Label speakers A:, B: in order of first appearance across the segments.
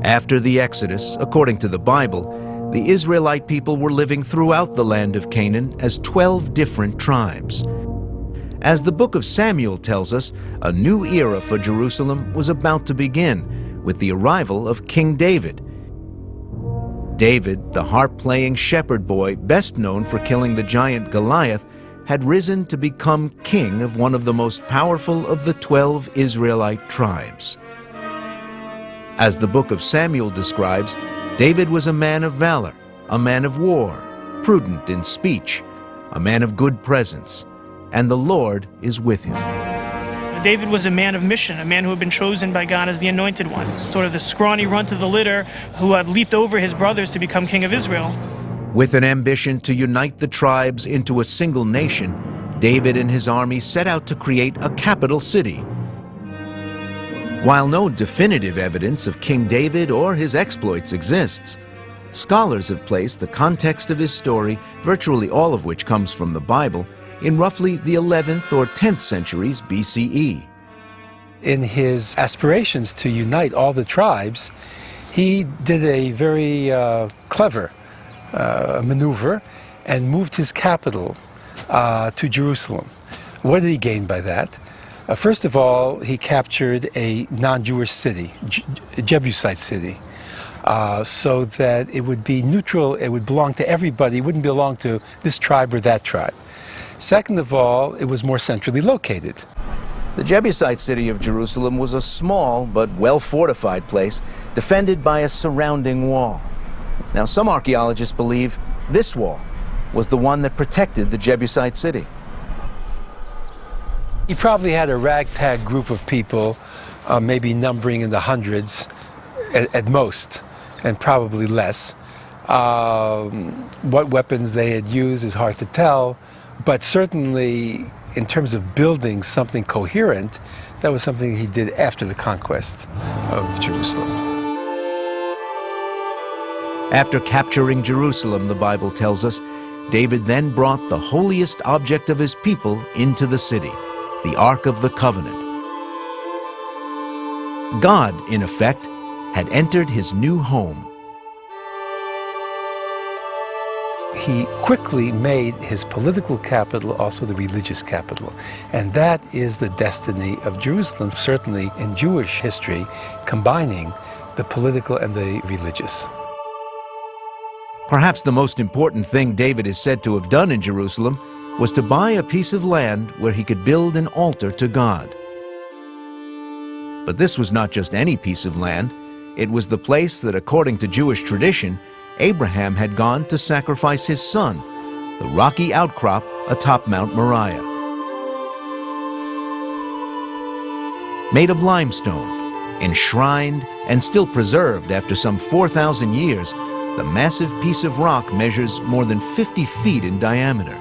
A: After the Exodus, according to the Bible, the Israelite people were living throughout the land of Canaan as 12 different tribes. As the book of Samuel tells us, a new era for Jerusalem was about to begin with the arrival of King David. David, the harp-playing shepherd boy best known for killing the giant Goliath, had risen to become king of one of the most powerful of the 12 Israelite tribes. As the book of Samuel describes, David was a man of valor, a man of war, prudent in speech, a man of good presence, and the Lord is with him.
B: David was a man of mission, a man who had been chosen by God as the anointed one, sort of the scrawny runt of the litter who had leaped over his brothers to become king of Israel.
A: With an ambition to unite the tribes into a single nation, David and his army set out to create a capital city. While no definitive evidence of King David or his exploits exists, scholars have placed the context of his story, virtually all of which comes from the Bible, in roughly the 11th or 10th centuries BCE.
C: In his aspirations to unite all the tribes, he did a very clever maneuver and moved his capital to Jerusalem. What did he gain by that? First of all, he captured a non-Jewish city, a Jebusite city, so that it would be neutral, it would belong to everybody, it wouldn't belong to this tribe or that tribe. Second of all, it was more centrally located.
A: The Jebusite city of Jerusalem was a small but well-fortified place, defended by a surrounding wall. Now, some archaeologists believe this wall was the one that protected the Jebusite city.
C: He probably had a ragtag group of people, maybe numbering in the hundreds at most, and probably less. What weapons they had used is hard to tell, but certainly in terms of building something coherent, that was something he did after the conquest of Jerusalem.
A: After capturing Jerusalem, the Bible tells us, David then brought the holiest object of his people into the city, the Ark of the Covenant. God, in effect, had entered his new home.
C: He quickly made his political capital also the religious capital. And that is the destiny of Jerusalem, certainly in Jewish history, combining the political and the religious.
A: Perhaps the most important thing David is said to have done in Jerusalem was to buy a piece of land where he could build an altar to God. But this was not just any piece of land. It was the place that, according to Jewish tradition, Abraham had gone to sacrifice his son, the rocky outcrop atop Mount Moriah. Made of limestone, enshrined and still preserved after some 4,000 years, the massive piece of rock measures more than 50 feet in diameter.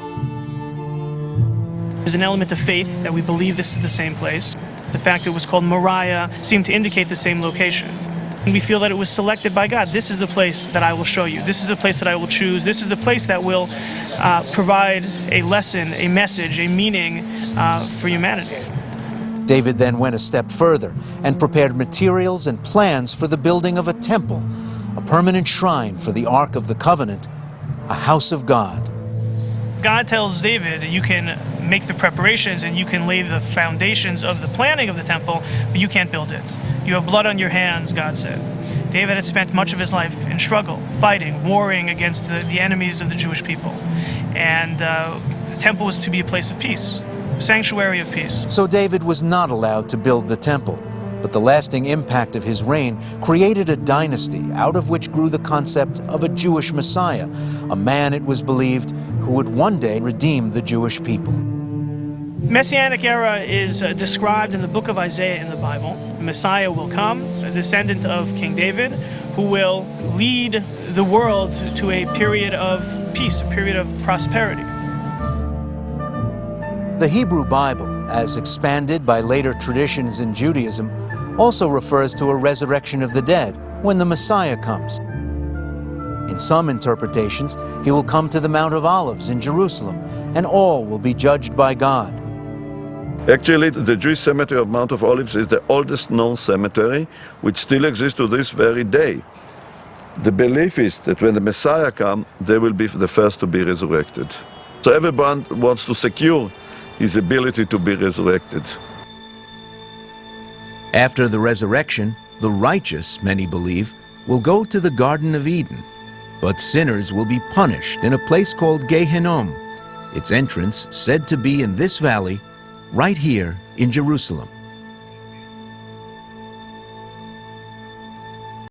B: There's an element of faith that we believe this is the same place. The fact that it was called Moriah seemed to indicate the same location. And we feel that it was selected by God. This is the place that I will show you. This is the place that I will choose. This is the place that will provide a lesson, a message, a meaning for humanity.
A: David then went a step further and prepared materials and plans for the building of a temple, a permanent shrine for the Ark of the Covenant, a house of God.
B: God tells David, you can make the preparations and you can lay the foundations of the planning of the temple, but you can't build it. You have blood on your hands, God said. David had spent much of his life in struggle, fighting, warring against the enemies of the Jewish people. And the temple was to be a place of peace, a sanctuary of peace.
A: So David was not allowed to build the temple, but the lasting impact of his reign created a dynasty out of which grew the concept of a Jewish Messiah, a man, it was believed, who would one day redeem the Jewish people.
B: Messianic era is described in the book of Isaiah in the Bible. The Messiah will come, a descendant of King David, who will lead the world to a period of peace, a period of prosperity.
A: The Hebrew Bible, as expanded by later traditions in Judaism, also refers to a resurrection of the dead when the Messiah comes. In some interpretations, he will come to the Mount of Olives in Jerusalem, and all will be judged by God.
D: Actually, the Jewish cemetery of Mount of Olives is the oldest known cemetery, which still exists to this very day. The belief is that when the Messiah comes, they will be the first to be resurrected. So everyone wants to secure his ability to be resurrected.
A: After the resurrection, the righteous, many believe, will go to the Garden of Eden, but sinners will be punished in a place called Gehinnom, its entrance said to be in this valley, right here in Jerusalem.